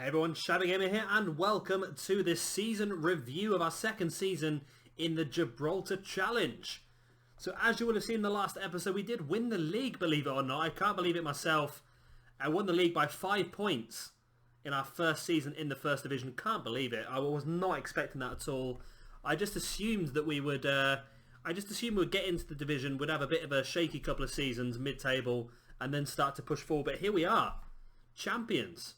Everyone, Shadow Gamer here, and welcome to this season review of our second season in the Gibraltar Challenge. So as you will have seen in the last episode, we did win the league, believe it or not. I can't believe it myself. I won the league by 5 points in our first season in the first division. Can't believe it. I was not expecting that at all. I just assumed that we would get into the division, would have a bit of a shaky couple of seasons mid-table, and then start to push forward. But here we are, champions.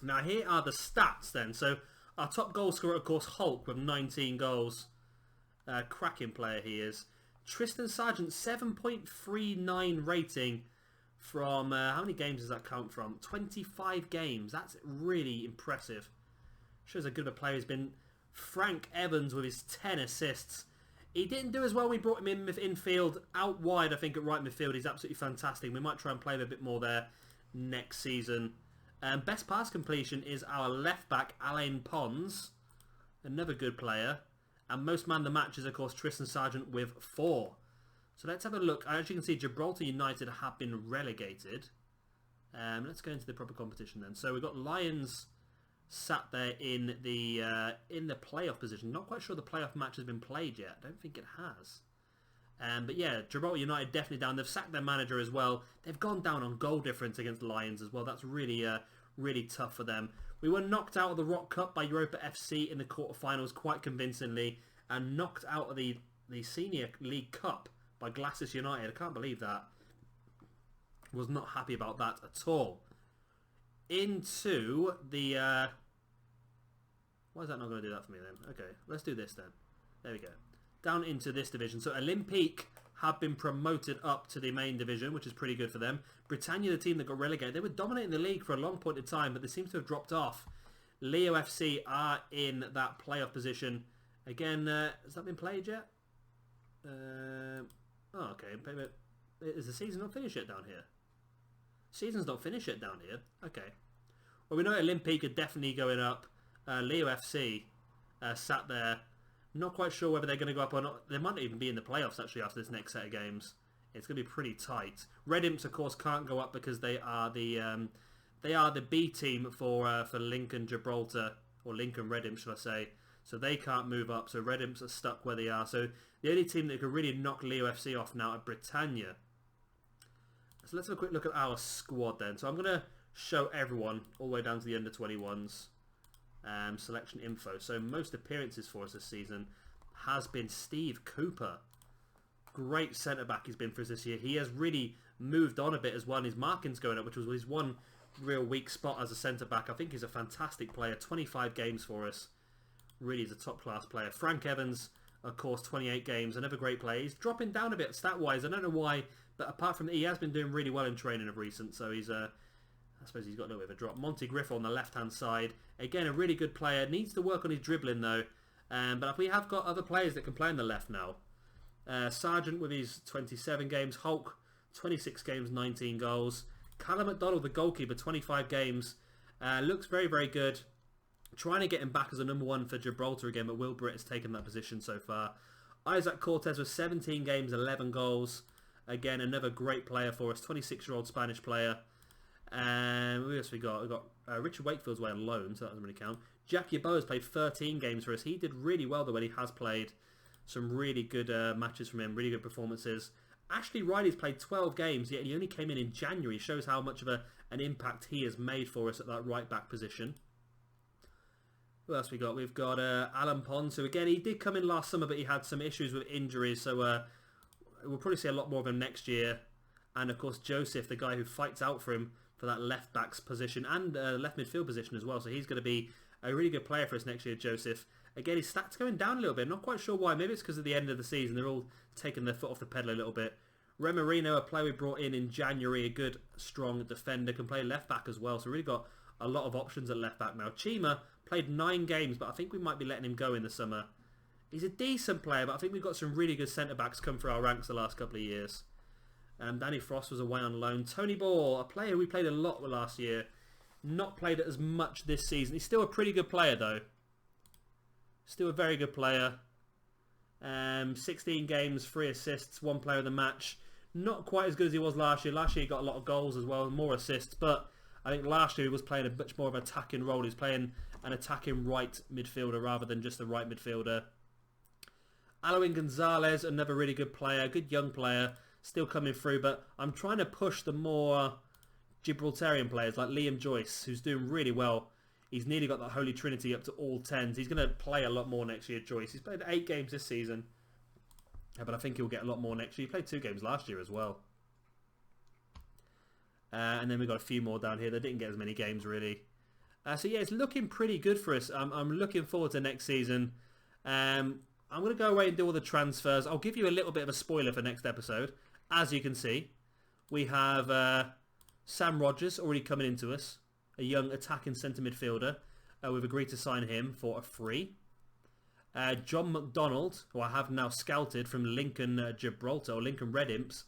Now here are the stats then. So our top goal scorer, of course, Hulk with 19 goals. Cracking player he is. Tristan Sargent, 7.39 rating from, how many games does that count from? 25 games. That's really impressive. Shows how good of a player he's been. Frank Evans with his 10 assists. He didn't do as well when we brought him in infield. Out wide, I think, at right midfield. He's absolutely fantastic. We might try and play him a bit more there next season. Best pass completion is our left back, Alain Pons. Another good player. And most man the match is, of course, Tristan Sargent with 4. So let's have a look. As you can see, Gibraltar United have been relegated. Let's go into the proper competition then. So we've got Lions sat there in the playoff position. Not quite sure the playoff match has been played yet. I don't think it has. But yeah, Gibraltar United definitely down. They've sacked their manager as well. They've gone down on goal difference against the Lions as well. That's really really tough for them. We were knocked out of the Rock Cup by Europa FC in the quarterfinals quite convincingly, and knocked out of the Senior League Cup by Glasses United. I can't believe that. Was not happy about that at all. Into the... Why is that not going to do that for me then? Okay, let's do this then. There we go. Down into this division. So Olympique have been promoted up to the main division, which is pretty good for them. Britannia, the team that got relegated, they were dominating the league for a long point of time, but they seem to have dropped off. Leo FC are in that playoff position. Again, has that been played yet? Oh, okay. Is the season not finished yet down here? Season's not finished yet down here. Okay. Well, we know Olympique are definitely going up. Leo FC sat there. Not quite sure whether they're going to go up or not. They might not even be in the playoffs actually after this next set of games. It's going to be pretty tight. Red Imps, of course, can't go up because they are the B team for Lincoln Gibraltar, or Lincoln Red Imps, should I say. So they can't move up. So Red Imps are stuck where they are. So the only team that could really knock Leo FC off now are Britannia. So let's have a quick look at our squad then. So I'm going to show everyone all the way down to the under 21s. Selection info. So most appearances for us this season has been Steve Cooper. Great centre back he's been for us this year. He has really moved on a bit as well, and his marking's going up, which was his one real weak spot as a centre back. I think he's a fantastic player. 25 games for us. Really is a top class player. Frank Evans, of course, 28 games. Another great player. He's dropping down a bit stat wise. I don't know why, but apart from that, he has been doing really well in training of recent. So he's I suppose he's got a little bit of a drop. Monty Griffith on the left-hand side. Again, a really good player. Needs to work on his dribbling, though. But we have got other players that can play on the left now. Sargent with his 27 games. Hulk, 26 games, 19 goals. Callum McDonald, the goalkeeper, 25 games. Looks very, very good. Trying to get him back as a number 1 for Gibraltar again, but Will Britt has taken that position so far. Isaac Cortez with 17 games, 11 goals. Again, another great player for us. 26-year-old Spanish player. Who else we got? We've got Richard Wakefield's away on loan, so that doesn't really count. Jack Yeboah has played 13 games for us. He did really well though when he has played. Some really good matches from him, really good performances. Ashley Riley's played 12 games, yet he only came in January. Shows how much of an impact he has made for us at that right back position. Who else we got? We've got Alan Pons, who again, he did come in last summer, but he had some issues with injuries, so we'll probably see a lot more of him next year. And of course Joseph, the guy who fights out for him for that left back's position and left midfield position as well. So he's going to be a really good player for us next year, Joseph. Again, his stats going down a little bit. Not quite sure why. Maybe it's because of the end of the season. They're all taking their foot off the pedal a little bit. Remarino, a player we brought in January, a good, strong defender, can play left back as well. So really got a lot of options at left back now. Chima played 9 games, but I think we might be letting him go in the summer. He's a decent player, but I think we've got some really good centre-backs come through our ranks the last couple of years. Danny Frost was away on loan. Tony Ball, a player we played a lot with last year. Not played it as much this season. He's still a pretty good player, though. Still a very good player. 16 games, 3 assists, 1 player of the match. Not quite as good as he was last year. Last year he got a lot of goals as well, more assists. But I think last year he was playing a much more of an attacking role. He's playing an attacking right midfielder rather than just a right midfielder. Alwin Gonzalez, another really good player, good young player, still coming through. But I'm trying to push the more Gibraltarian players like Liam Joyce, who's doing really well. He's nearly got that Holy Trinity up to all 10s. He's going to play a lot more next year, Joyce. He's played 8 games this season. But I think he'll get a lot more next year. He played 2 games last year as well. And then we've got a few more down here. They didn't get as many games, really. So, yeah, it's looking pretty good for us. I'm looking forward to next season. I'm going to go away and do all the transfers. I'll give you a little bit of a spoiler for next episode. As you can see, we have Sam Rogers already coming into us. A young attacking centre midfielder. We've agreed to sign him for a free. John McDonald, who I have now scouted from Lincoln Gibraltar, or Lincoln Red Imps.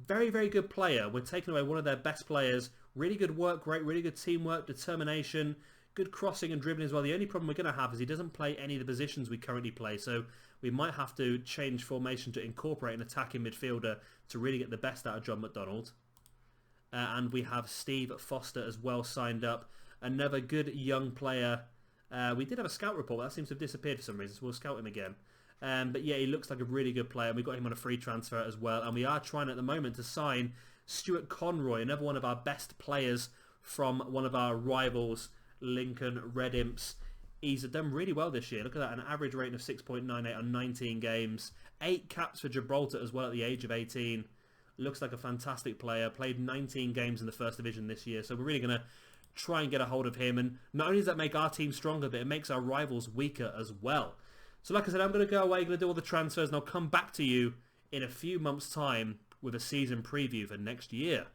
Very, very good player. We're taking away one of their best players. Really good work rate, really good teamwork, determination, good crossing and dribbling as well. The only problem we're going to have is he doesn't play any of the positions we currently play. So we might have to change formation to incorporate an attacking midfielder to really get the best out of John McDonald. And we have Steve Foster as well signed up. Another good young player. We did have a scout report, but that seems to have disappeared for some reason, so we'll scout him again. But yeah, he looks like a really good player. We got him on a free transfer as well. And we are trying at the moment to sign Stuart Conroy, another one of our best players from one of our rivals, Lincoln Red Imps. He's done really well this year. Look at that, an average rating of 6.98 on 19 games. 8 caps for Gibraltar as well at the age of 18. Looks like a fantastic player. Played 19 games in the first division this year. So we're really going to try and get a hold of him. And not only does that make our team stronger, but it makes our rivals weaker as well. So like I said, I'm going to go away, going to do all the transfers, and I'll come back to you in a few months' time with a season preview for next year.